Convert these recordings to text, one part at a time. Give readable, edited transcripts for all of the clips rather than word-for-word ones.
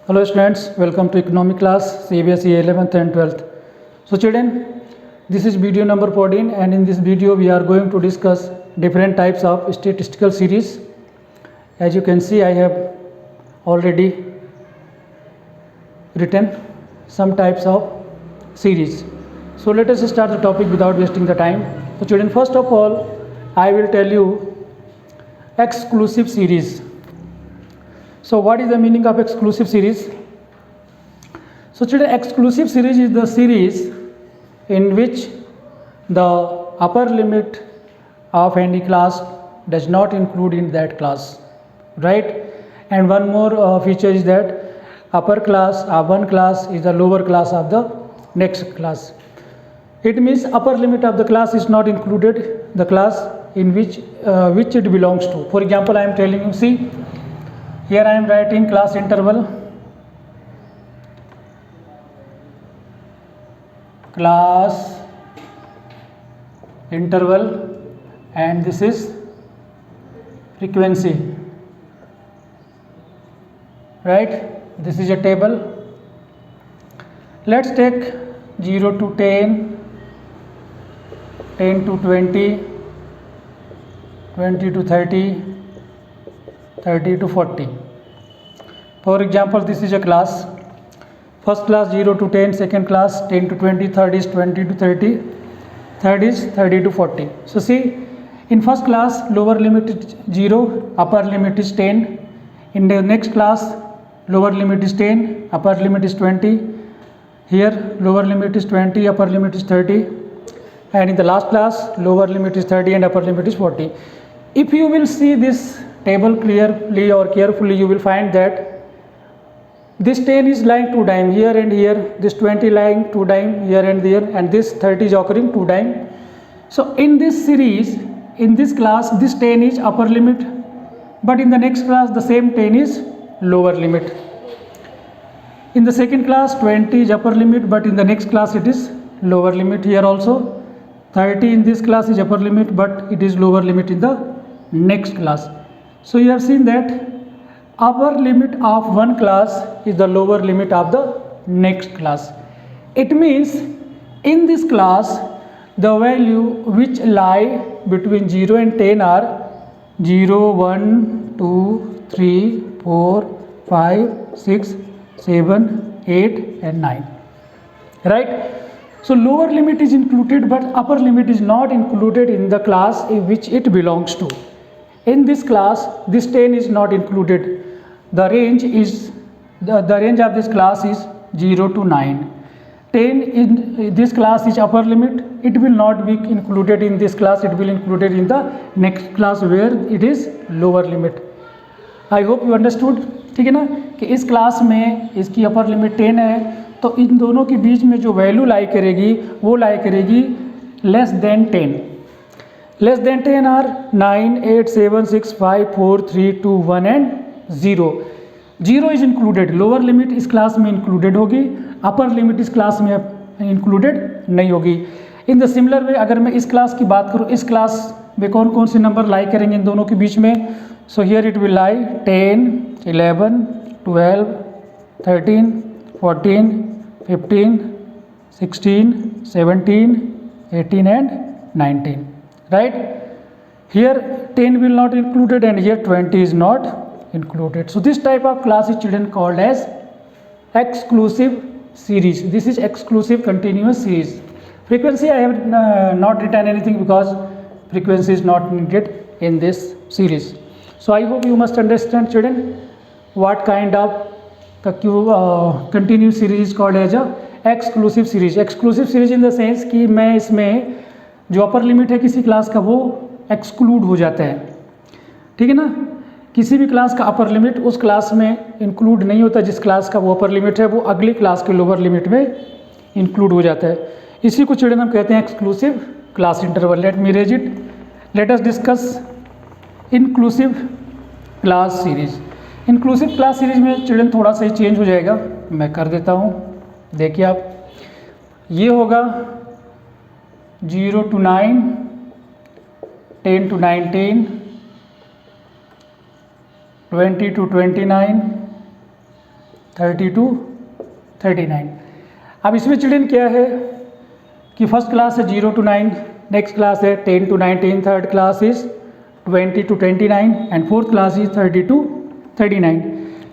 Hello students, welcome to economic class CBSE 11th and 12th. So children, this is video number 14 and in this video we are going to discuss different types of statistical series. As you can see, I have already written some types of series. So let us start the topic without wasting the time. So children, first of all, I will tell you exclusive series. So what is the meaning of exclusive series? So children, exclusive series is the series in which the upper limit of any class does not include in that class, right? And one more feature is that upper class of one class is the lower class of the next class. It means upper limit of the class is not included the class in which it belongs to. For example, I am telling you, see, here I am writing class interval, and this is frequency, right? This is a table. Let's take 0 to 10, 10 to 20, 20 to 30, 30 to 40. For example, this is a class. First class 0 to 10, second class 10 to 20, third is 20 to 30, third is 30 to 40. So see, in first class lower limit is 0, upper limit is 10. In the next class lower limit is 10, upper limit is 20. Here lower limit is 20, upper limit is 30. And in the last class lower limit is 30 and upper limit is 40. If you will see this table clearly or carefully, you will find that this 10 is lying 2 time here and here, this 20 lying 2 time here and there, and this 30 is occurring 2 time. So in this series, in this class, this 10 is upper limit, but in the next class the same 10 is lower limit. In the second class 20 is upper limit, but in the next class it is lower limit. Here also 30 in this class is upper limit, but it is lower limit in the next class. So you have seen that upper limit of one class is the lower limit of the next class. It means in this class the value which lie between 0 and 10 are 0, 1, 2, 3, 4, 5, 6, 7, 8 and 9, right? So lower limit is included but upper limit is not included in the class in which it belongs to. In this class this 10 is not included. The range of this class is 0 to 9. 10 in this class is upper limit. It will not be included in this class, it will included in the next class where it is lower limit. I hope you understood. ठीक है ना, कि इस class में इसकी upper limit 10 है, तो इन दोनों के बीच में जो वैल्यू लाई करेगी वो लाई करेगी less than 10. Less than 10 are 9, 8, 7, 6, 5, 4, 3, 2, 1 and 0. 0 is included. Lower limit इस क्लास में included होगी, upper limit इस क्लास में included नहीं होगी. In the similar way, अगर मैं इस क्लास की बात करूँ, इस क्लास में कौन कौन से नंबर लाई करेंगे इन दोनों के बीच में? So here it will lie 10, 11, 12, 13, 14, 15, 16, 17, 18 and 19. Right? Here 10 will not included and here 20 is not included. So this type of class is children called as exclusive series. This is exclusive continuous series. Frequency I have not written anything because frequency is not needed in this series. So I hope you must understand children what kind of continuous series is called as a exclusive series. Exclusive series in the sense कि मैं इसमें जो upper limit है किसी class का वो exclude हो जाता है. ठीक है ना, किसी भी क्लास का अपर लिमिट उस क्लास में इंक्लूड नहीं होता जिस क्लास का वो अपर लिमिट है, वो अगली क्लास के लोअर लिमिट में इंक्लूड हो जाता है. इसी को चिल्ड्रन हम कहते हैं exclusive class interval. Let me erase it. Let us discuss inclusive class series. Inclusive class series में चिल्ड्रन थोड़ा सा ही चेंज हो जाएगा, मैं कर देता हूँ. देखिए आप, ये होगा 0 to 9, 10 to 19, 20 to 29, 30 to 39। अब इसमें चिल्ड्रन क्या है कि फर्स्ट क्लास है 0 to 9, नेक्स्ट क्लास है 10 to 19, third class is 20 to 29 and fourth class is 30 to 39।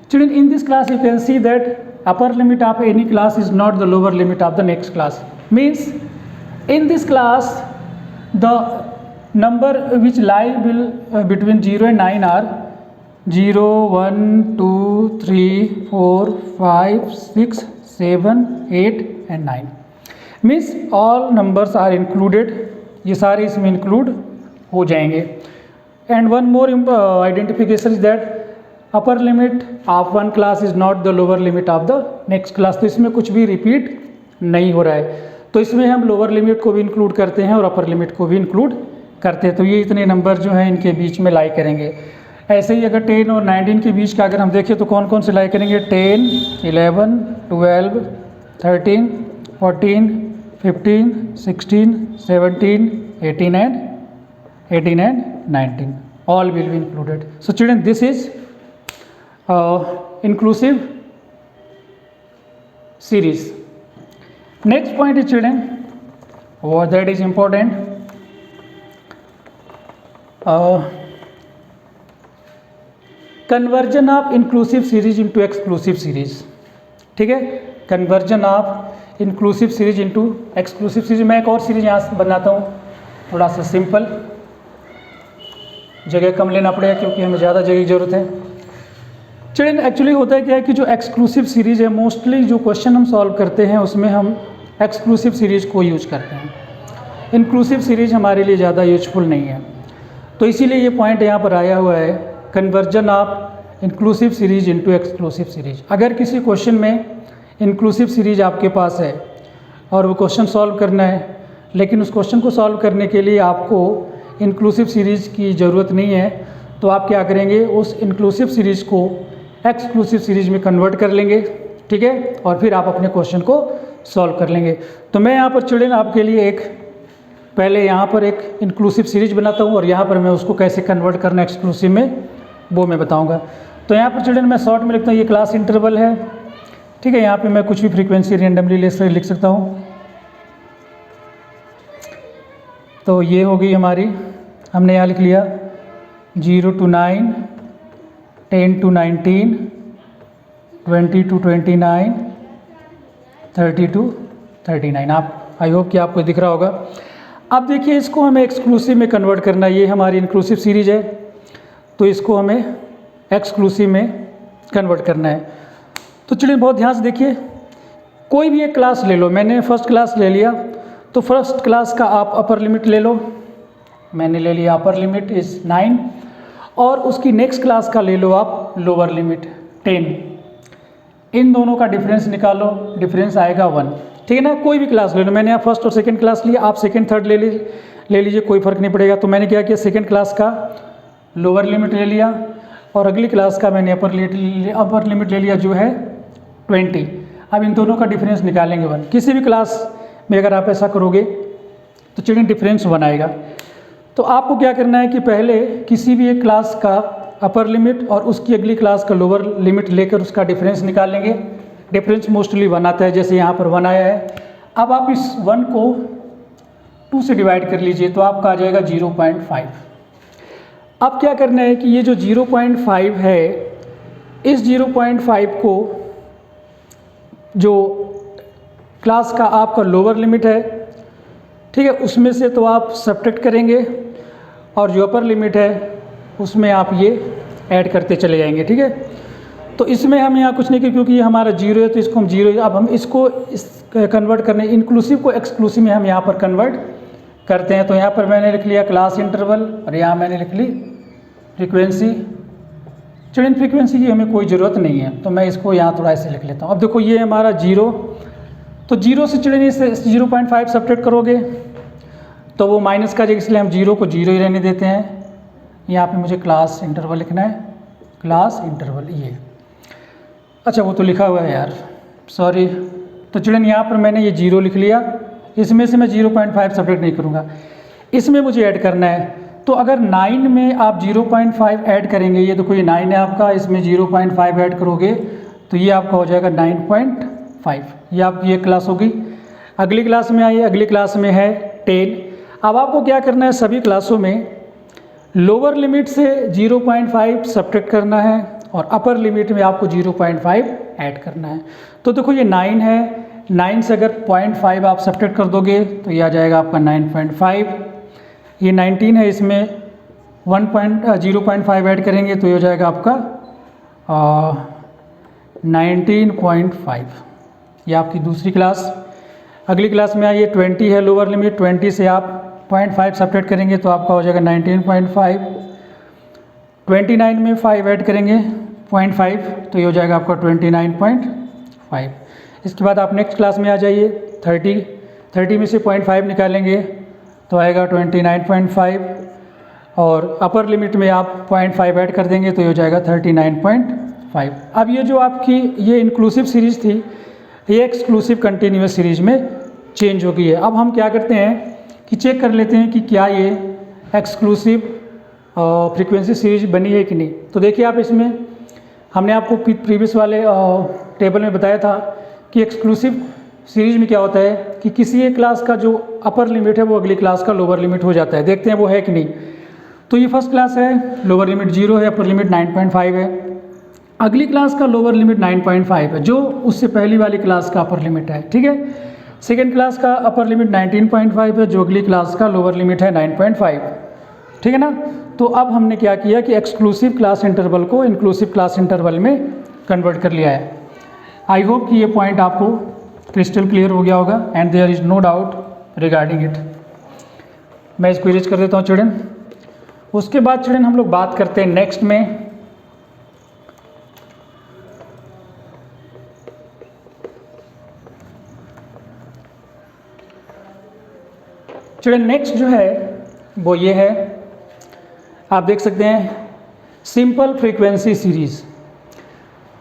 Children, in this class you can see that upper limit of any class is not the lower limit of the next class. Means in this class the number which lie between 0 and 9 are 0, 1, 2, 3, 4, 5, 6, 7, 8 and 9। Means all numbers are included, ये सारे इसमें include हो जाएंगे। And one more identification is that upper limit of one class is not the lower limit of the next class. तो इसमें कुछ भी repeat नहीं हो रहा है, तो इसमें हम लोअर लिमिट को भी इंक्लूड करते हैं और अपर लिमिट को भी इंक्लूड करते हैं। तो ये इतने नंबर जो हैं इनके बीच में लाई करेंगे। ऐसे ही अगर 10 और 19 के बीच का अगर हम देखें तो कौन कौन से लाई करेंगे, 10, 11, 12, 13, 14, 15, 16, 17, 18 and 19, all will be included. So children, this is inclusive series. Next point is children, that is important, conversion of inclusive series into exclusive series। ठीक है, conversion of inclusive series into exclusive series. मैं एक और series यहाँ बनाता हूँ, थोड़ा सा सिंपल, जगह कम लेना पड़ेगा क्योंकि हमें ज़्यादा जगह की ज़रूरत है। चिल्ड्रन, एक्चुअली होता है क्या है कि जो एक्सक्लूसिव सीरीज़ है, मोस्टली जो क्वेश्चन हम सॉल्व करते हैं उसमें हम एक्सक्लूसिव सीरीज़ को यूज करते हैं। इंक्लूसिव सीरीज हमारे लिए ज़्यादा यूजफुल नहीं है, तो इसीलिए ये पॉइंट यहाँ पर आया हुआ है, conversion of inclusive series into exclusive series. अगर किसी क्वेश्चन में इंक्लूसिव सीरीज आपके पास है और वो क्वेश्चन सॉल्व करना है, लेकिन उस क्वेश्चन को सॉल्व करने के लिए आपको इंक्लूसिव सीरीज की ज़रूरत नहीं है, तो आप क्या करेंगे, उस इंक्लूसिव सीरीज को एक्सक्लूसिव सीरीज में कन्वर्ट कर लेंगे। ठीक है, और फिर आप अपने क्वेश्चन को सॉल्व कर लेंगे। तो मैं यहाँ पर चिल्ड्रन आपके लिए एक पहले यहाँ पर एक इंक्लूसिव सीरीज बनाता हूँ और यहाँ पर मैं उसको कैसे कन्वर्ट करना एक्सक्लूसिव में वो मैं बताऊँगा। तो यहाँ पर चिल्ड्रन मैं शॉर्ट में लिखता हूँ, ये क्लास इंटरवल है। ठीक है, यहाँ पे मैं कुछ भी फ्रीक्वेंसी रेंडमली लिख सकता हूँ। तो ये होगी हमारी, हमने यहाँ लिख लिया 0 to 9, 10 to 19, 20 to 29, 30 to 39। आप, आई होप कि आपको दिख रहा होगा। अब देखिए, इसको हमें एक्सक्लूसिव में कन्वर्ट करना है। ये हमारी इंक्लूसिव सीरीज है, तो इसको हमें एक्सक्लूसिव में कन्वर्ट करना है। तो चलिए बहुत ध्यान से देखिए, कोई भी एक क्लास ले लो। मैंने फर्स्ट क्लास ले लिया, तो फर्स्ट क्लास का आप अपर लिमिट ले लो। मैंने ले लिया अपर लिमिट इज़ 9, और उसकी नेक्स्ट क्लास का ले लो आप लोअर लिमिट 10। इन दोनों का डिफरेंस निकालो, डिफरेंस आएगा 1। ठीक है ना, कोई भी क्लास ले लो। मैंने यहाँ फर्स्ट और सेकंड क्लास लिया, आप सेकंड थर्ड ले लीजिए, कोई फ़र्क नहीं पड़ेगा। तो मैंने क्या किया, सेकंड क्लास का लोअर लिमिट ले लिया और अगली क्लास का मैंने अपर लिमिट ले लिया जो है 20। अब इन दोनों का डिफरेंस निकालेंगे 1। किसी भी क्लास में अगर आप ऐसा करोगे तो चिल्ड्रन डिफरेंस 1 आएगा। तो आपको क्या करना है कि पहले किसी भी एक क्लास का अपर लिमिट और उसकी अगली क्लास का लोअर लिमिट लेकर उसका डिफरेंस निकाल लेंगे। डिफरेंस मोस्टली 1 आता है, जैसे यहाँ पर 1 आया है। अब आप इस 1 को 2 से डिवाइड कर लीजिए, तो आपका आ जाएगा 0.5। अब क्या करना है कि ये जो 0.5 है, इस 0.5 को जो क्लास का आपका लोअर लिमिट है, ठीक है, उसमें से तो आप सब्ट्रैक्ट करेंगे और जो अपर लिमिट है उसमें आप ये ऐड करते चले जाएंगे। ठीक है, तो इसमें हम यहाँ कुछ नहीं किया क्योंकि ये हमारा 0 है, तो इसको हम 0। अब हम इसको कन्वर्ट करने, इंक्लूसिव को एक्सक्लूसिव में हम यहाँ पर कन्वर्ट करते हैं। तो यहाँ पर मैंने लिख लिया क्लास इंटरवल और यहाँ मैंने लिख ली फ्रीक्वेंसी। चिल्ड्रन फ्रीक्वेंसी की हमें कोई ज़रूरत नहीं है, तो मैं इसको यहाँ थोड़ा ऐसे लिख लेता हूँ। अब देखो ये हमारा 0, तो 0 से चिल्ड्रन इसे 0.5 सब्ट्रैक्ट करोगे तो वो माइनस का, इसलिए हम 0 को 0 ही रहने देते हैं। यहाँ पे मुझे क्लास इंटरवल लिखना है, क्लास इंटरवल ये। अच्छा, वो तो लिखा हुआ है यार, सॉरी। तो चिल्ड्रन यहाँ पर मैंने ये 0 लिख लिया, इसमें से मैं 0.5 सब्ट्रैक्ट नहीं करूँगा, इसमें मुझे ऐड करना है। तो अगर 9 में आप 0.5 ऐड करेंगे, ये देखो ये 9 है आपका, इसमें 0.5 ऐड करोगे तो ये आपका हो जाएगा 9.5। ये आपकी एक क्लास होगी। अगली क्लास में आइए, अगली क्लास में है 10। अब आपको क्या करना है, सभी क्लासों में लोअर लिमिट से 0.5 सब्ट्रैक्ट करना है और अपर लिमिट में आपको 0.5 ऐड करना है। तो देखो ये 9 है, 9 से अगर 0.5 आप सब्ट्रैक्ट कर दोगे तो ये आ जाएगा आपका 9.5। ये 19 है, इसमें 0.5 ऐड करेंगे तो ये हो जाएगा आपका 19.5। ये आपकी दूसरी क्लास। अगली क्लास में आइए, 20 है लोअर लिमिट, 20 से आप 0.5 सब्ट्रैक्ट करेंगे तो आपका हो जाएगा 19.5। 29 में 5 ऐड करेंगे 0.5 तो ये हो जाएगा आपका 29.5। इसके बाद आप नेक्स्ट क्लास में आ जाइए, 30 में से 0.5 निकालेंगे तो आएगा 29.5 और अपर लिमिट में आप 0.5 ऐड कर देंगे तो ये हो जाएगा 39.5। अब ये जो आपकी ये इंक्लूसिव सीरीज़ थी, ये एक्सक्लूसिव कंटिन्यूस सीरीज में चेंज हो गई है। अब हम क्या करते हैं कि चेक कर लेते हैं कि क्या ये एक्सक्लूसिव फ्रीक्वेंसी सीरीज बनी है कि नहीं। तो देखिए आप, इसमें हमने आपको प्रीवियस वाले टेबल में बताया था कि एक्सक्लूसिव सीरीज में क्या होता है कि किसी एक क्लास का जो अपर लिमिट है वो अगली क्लास का लोअर लिमिट हो जाता है। देखते हैं वो है कि नहीं। तो ये फर्स्ट क्लास है, लोअर लिमिट 0 है, अपर लिमिट 9.5 है। अगली क्लास का लोअर लिमिट 9.5 है, जो उससे पहली वाली क्लास का अपर लिमिट है, ठीक है। सेकेंड क्लास का अपर लिमिट 19.5 है, जो अगली क्लास का लोअर लिमिट है 9.5, ठीक है ना। तो अब हमने क्या किया कि एक्सक्लूसिव क्लास इंटरवल को इंक्लूसिव क्लास इंटरवल में कन्वर्ट कर लिया है। आई होप कि ये पॉइंट आपको क्रिस्टल क्लियर हो गया होगा and there is no doubt regarding it. मैं इसको इरेज कर देता हूँ चिल्ड्रन। उसके बाद चिल्ड्रन हम लोग बात करते हैं नेक्स्ट में चिल्ड्रन, नेक्स्ट जो है वो ये है, आप देख सकते हैं सिंपल फ्रीक्वेंसी सीरीज़।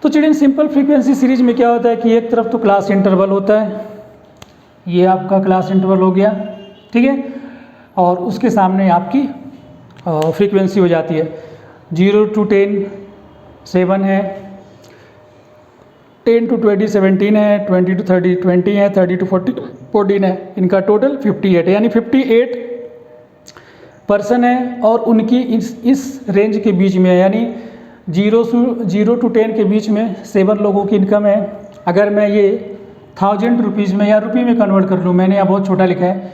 तो चिल्ड्रन सिंपल फ्रीक्वेंसी सीरीज में क्या होता है कि एक तरफ तो क्लास इंटरवल होता है, ये आपका क्लास इंटरवल हो गया, ठीक है, और उसके सामने आपकी फ्रीक्वेंसी हो जाती है। 0 to 10 7 है, 10 to 20 17 है, 20 to 30 20 है, 30 to 40 14 है। इनका टोटल 58 है, यानी 58 पर्सन है और उनकी इस रेंज के बीच में है, यानी 0 to 10 के बीच में 7 लोगों की इनकम है। अगर मैं ये 1000 रुपीज़ में या रुपये में कन्वर्ट कर लूँ, मैंने यहाँ बहुत छोटा लिखा है,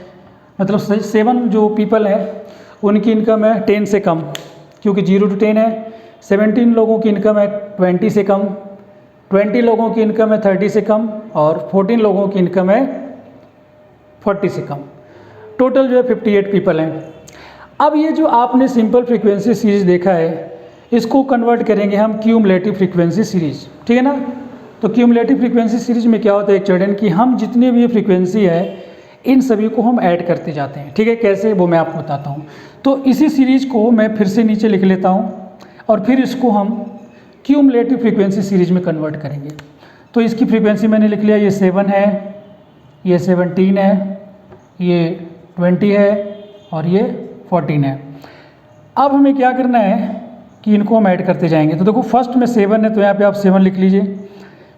मतलब 7 जो पीपल हैं उनकी इनकम है 10 से कम, क्योंकि 0 to 10 है। 17 लोगों की इनकम है 20 से कम, 20 लोगों की इनकम है 30 से कम और 14 लोगों की इनकम है 40 से कम। टोटल जो है 58 पीपल हैं। अब ये जो आपने सिंपल फ्रीक्वेंसी सीरीज देखा है, इसको कन्वर्ट करेंगे हम क्यूमुलेटिव फ्रीक्वेंसी सीरीज, ठीक है ना। तो क्यूमुलेटिव फ्रीक्वेंसी सीरीज में क्या होता है एक चिल्ड्रन कि हम जितनी भी फ्रीक्वेंसी है इन सभी को हम ऐड करते जाते हैं, ठीक है। कैसे, वो मैं आपको बताता हूँ। तो इसी सीरीज को मैं फिर से नीचे लिख लेता हूँ और फिर इसको हम क्यूमुलेटिव फ्रीक्वेंसी सीरीज में कन्वर्ट करेंगे। तो इसकी फ्रीक्वेंसी मैंने लिख लिया, ये 7 है, ये 17 है, ये 20 है और ये 14 है। अब हमें क्या करना है कि इनको हम ऐड करते जाएंगे। तो देखो फर्स्ट में 7 है तो यहाँ पे आप 7 लिख लीजिए।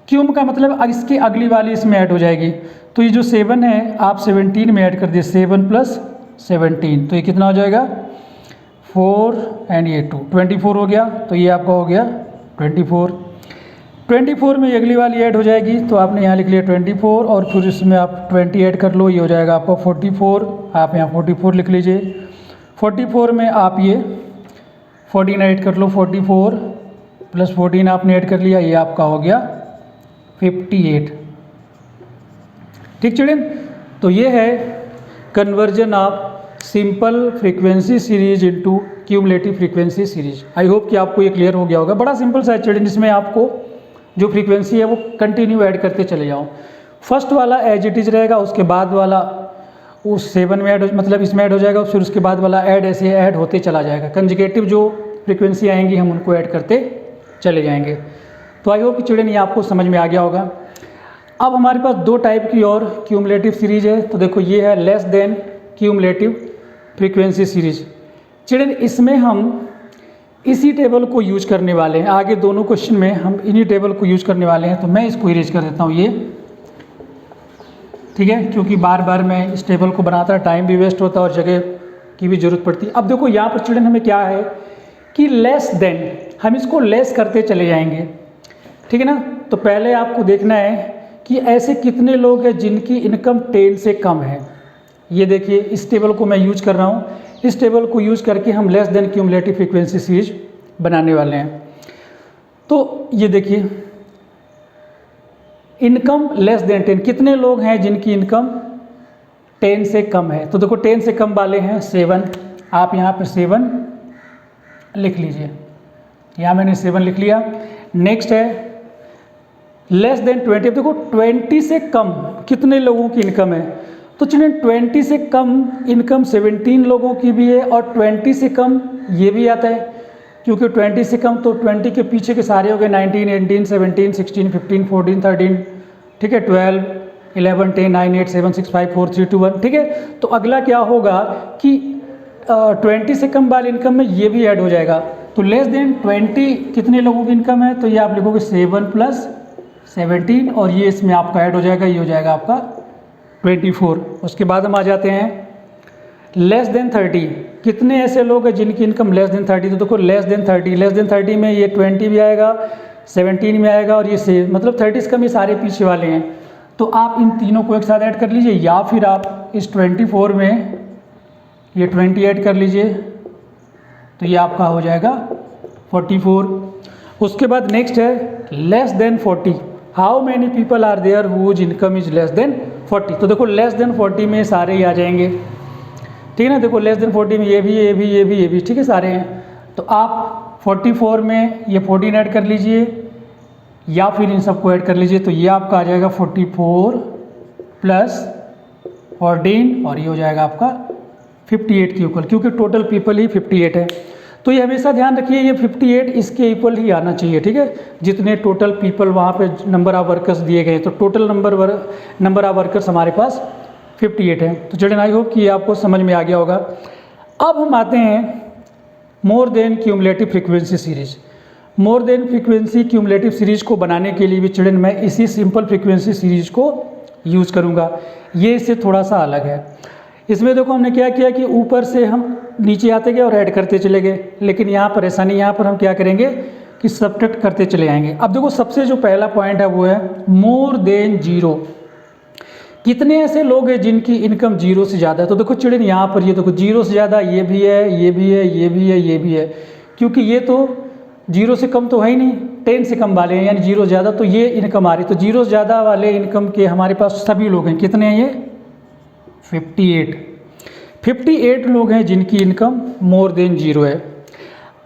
क्यूम का मतलब इसकी अगली वाली इसमें ऐड हो जाएगी। तो ये जो 7 है आप 17 में ऐड कर दिए, 7 + 17, तो ये कितना हो जाएगा 4 एंड ये 2, 24 हो गया। तो ये आपका हो गया 24 में अगली वाली ऐड हो जाएगी, तो आपने यहाँ लिख लिया 24 और फिर इसमें आप 20 ऐड कर लो, ये हो जाएगा आपका 44। आप यहाँ 44 लिख लीजिए। 44 में आप ये 14 ऐड कर लो, 44 + 14 आपने ऐड कर लिया, ये आपका हो गया 58। ठीक चिल्ड्रन, तो ये है conversion of simple frequency series into cumulative frequency series. I hope कि आपको ये क्लियर हो गया होगा। बड़ा सिंपल सा है चिल्ड्रन, इसमें आपको जो फ्रीक्वेंसी है वो कंटिन्यू ऐड करते चले जाओ। फर्स्ट वाला एज इट इज रहेगा, उसके बाद वाला उस 7 में ऐड मतलब इसमें ऐड हो जाएगा, फिर उसके बाद वाला ऐड ऐसे ऐड होते चला जाएगा। कंजुगेटिव जो फ्रीक्वेंसी आएंगी हम उनको ऐड करते चले जाएंगे। तो आई होप कि चिल्ड्रन ये आपको समझ में आ गया होगा। अब हमारे पास 2 टाइप की और क्यूमुलेटिव सीरीज है। तो देखो ये है less than cumulative frequency series. Children इसमें हम इसी टेबल को यूज करने वाले हैं, आगे दोनों क्वेश्चन में हम इन्हीं टेबल को यूज करने वाले हैं। तो मैं इसको इरेज कर देता हूँ ये, ठीक है, क्योंकि बार बार मैं इस टेबल को बनाता टाइम भी वेस्ट होता और जगह की भी ज़रूरत पड़ती है। अब देखो यहाँ पर स्टूडेंट हमें क्या है कि लेस देन, हम इसको लेस करते चले जाएंगे, ठीक है ना। तो पहले आपको देखना है कि ऐसे कितने लोग हैं जिनकी इनकम 10 से कम है। ये देखिए इस टेबल को मैं यूज कर रहा हूँ, इस टेबल को यूज करके हम less than cumulative frequency series बनाने वाले हैं। तो ये देखिए इनकम लेस देन 10, कितने लोग हैं जिनकी इनकम 10 से कम है। तो देखो 10 से कम वाले हैं 7, आप यहाँ पर 7 लिख लीजिए, यहाँ मैंने 7 लिख लिया। नेक्स्ट है लेस देन 20, अब देखो 20 से कम कितने लोगों की इनकम है। तो चलिए 20 से कम इनकम 17 लोगों की भी है और 20 से कम ये भी आता है, क्योंकि 20 से कम तो 20 के पीछे के सारे हो गए 19, 18, 17, 16, 15, 14, 13, ठीक है, 12, 11, 10, 9, 8, 7, 6, 5, 4, 3, 2, 1, ठीक है। तो अगला क्या होगा कि 20 से कम वाली इनकम में ये भी ऐड हो जाएगा। तो लेस देन 20 कितने लोगों की इनकम है, तो ये आप लिखोगे 7 + 17 और ये इसमें आपका ऐड हो जाएगा, ये हो जाएगा आपका 24। उसके बाद हम आ जाते हैं लेस देन 30, कितने ऐसे लोग हैं जिनकी इनकम लेस देन 30। तो देखो लेस देन 30 में ये 20 भी आएगा, 17 में आएगा और ये मतलब 30 से कम ये सारे पीछे वाले हैं। तो आप इन तीनों को एक साथ ऐड कर लीजिए, या फिर आप इस 24 में ये 20 ऐड कर लीजिए, तो ये आपका हो जाएगा 44। उसके बाद नेक्स्ट है less than 40, how many people are there whose income is less than 40। तो देखो लेस देन 40 में सारे ही आ जाएंगे, ठीक है ना। देखो लेस देन 40 में ये भी, ये भी, ये भी, ये भी, ठीक है, सारे हैं। तो आप 44 में ये 14 ऐड कर लीजिए या फिर इन सबको ऐड कर लीजिए, तो ये आपका आ जाएगा 44 + 14 और ये हो जाएगा आपका 58 के इक्वल, क्योंकि टोटल पीपल ही 58 है। तो ये हमेशा ध्यान रखिए ये 58 इसके इक्वल ही आना चाहिए, ठीक है, जितने टोटल पीपल वहाँ पे नंबर ऑफ वर्कर्स दिए गए, तो टोटल नंबर ऑफ वर्कर्स हमारे पास 58 है। तो चिल्ड्रन आई होप कि ये आपको समझ में आ गया होगा। अब हम आते हैं मोर than cumulative frequency series. More then frequency cumulative series को बनाने के लिए भी चिल्ड्रन मैं इसी सिंपल फ्रीक्वेंसी सीरीज को यूज़ करूँगा। ये इससे थोड़ा सा अलग है। इसमें देखो हमने क्या किया कि ऊपर से हम नीचे आते गए और ऐड करते चले गए, लेकिन यहाँ पर ऐसा नहीं, यहाँ पर हम क्या करेंगे कि सब्ट्रैक्ट करते चले आएंगे। अब देखो सबसे जो पहला पॉइंट है वो है मोर देन 0, कितने ऐसे लोग हैं जिनकी इनकम 0 से ज़्यादा है। तो देखो चिल्ड्रन यहाँ पर ये देखो 0 से ज़्यादा ये भी है, ये भी है, ये भी है, ये भी है, क्योंकि ये तो 0 से कम तो है ही नहीं, 10 से कम वाले हैं, यानी 0 से ज़्यादा, तो ये इनकम आ रही। तो 0 से ज़्यादा वाले इनकम के हमारे पास सभी लोग हैं, कितने हैं ये 58 लोग हैं जिनकी इनकम मोर देन 0 है।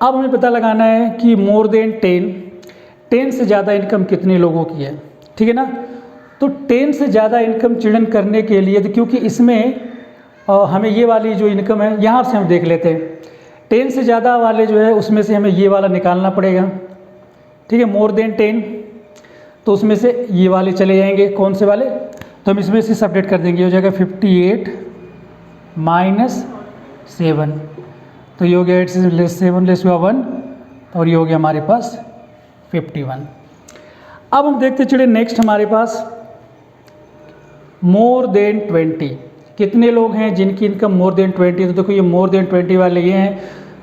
अब हमें पता लगाना है कि मोर देन 10 से ज़्यादा इनकम कितने लोगों की है, ठीक है ना। तो 10 से ज़्यादा इनकम चिल्ड्रन करने के लिए, तो क्योंकि इसमें हमें ये वाली जो इनकम है यहाँ से हम देख लेते हैं, 10 से ज़्यादा वाले जो है उसमें से हमें ये वाला निकालना पड़ेगा, ठीक है, मोर देन 10। तो उसमें से ये वाले चले जाएंगे, कौन से वाले, तो हम इसमें से सब्ट्रैक्ट कर देंगे, हो जाएगा 58 - 7, तो ये हो गया 8 से 7 लेस हुआ 1 और ये हो गया हमारे पास 51। अब हम देखते चले नेक्स्ट हमारे पास मोर देन 20, कितने लोग हैं जिनकी इनकम मोर देन 20। तो देखो ये मोर देन 20 वाले ये हैं,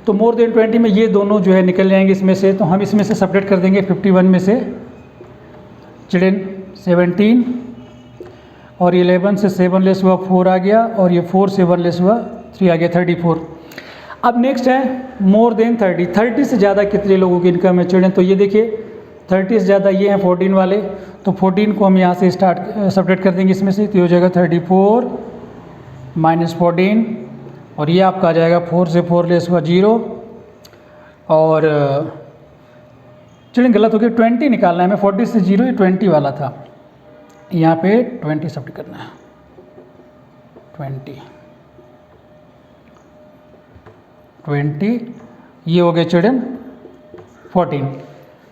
तो मोर देन 20 में ये दोनों जो है निकल जाएंगे इसमें से, तो हम इसमें से सब्ट्रैक्ट कर देंगे 51 में से चिल्ड्रन 17 और 11 से 7 लेस हुआ 4 आ गया और ये 4 से 1 लेस हुआ 3 आ गया 34। अब नेक्स्ट है मोर देन 30 से ज़्यादा कितने लोगों की इनकम है चिल्ड्रन। तो ये देखिए 30 से ज़्यादा ये हैं 14 वाले, तो 14 को हम यहाँ से सब्ट्रैक्ट कर देंगे इसमें से, तो हो जाएगा 34 - 14 और ये आपका आ जाएगा 4 से 4 लेस हुआ 0 और चिल्ड्रन गलत हो गया, 20 निकालना है हमें, 40 से 0 ये 20 वाला था, यहाँ पे 20 सब्ट्रैक्ट करना है, 20 ये हो गया चिल्ड्रन 14,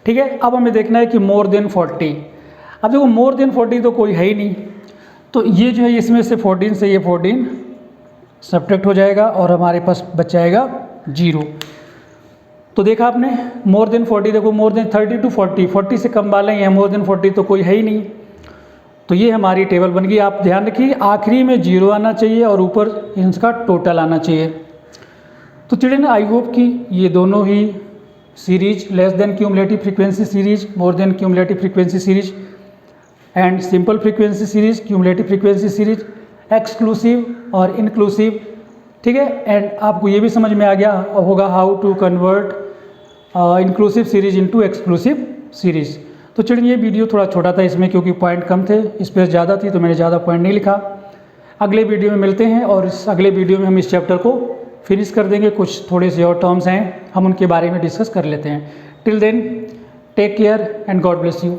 ठीक है। अब हमें देखना है कि मोर देन 40। अब देखो मोर देन 40 तो कोई है ही नहीं, तो ये जो है इसमें से 14 से ये 14 सब्ट्रैक्ट हो जाएगा और हमारे पास बच जाएगा 0। तो देखा आपने मोर देन 40, देखो मोर देन 30 टू 40, 40 से कम वाले हैं, मोर देन 40 तो कोई है ही नहीं। तो ये हमारी टेबल बन गई। आप ध्यान रखिए आखिरी में 0 आना चाहिए और ऊपर इसका टोटल आना चाहिए। तो चिल्ड्रन आई होप कि ये दोनों ही series, less than cumulative frequency series, more than cumulative frequency series and simple frequency series, cumulative frequency series, exclusive और इंक्लूसिव, ठीक है। एंड आपको ये भी समझ में आ गया होगा how to convert inclusive series into exclusive series. तो चलिए ये वीडियो थोड़ा छोटा था इसमें क्योंकि पॉइंट कम थे, स्पेस ज़्यादा थी तो मैंने ज़्यादा पॉइंट नहीं लिखा। अगले वीडियो में मिलते हैं और इस अगले वीडियो में हम इस चैप्टर को फिनिश कर देंगे। कुछ थोड़े से और टर्म्स हैं हम उनके बारे में डिस्कस कर लेते हैं। Till then take care and God bless you.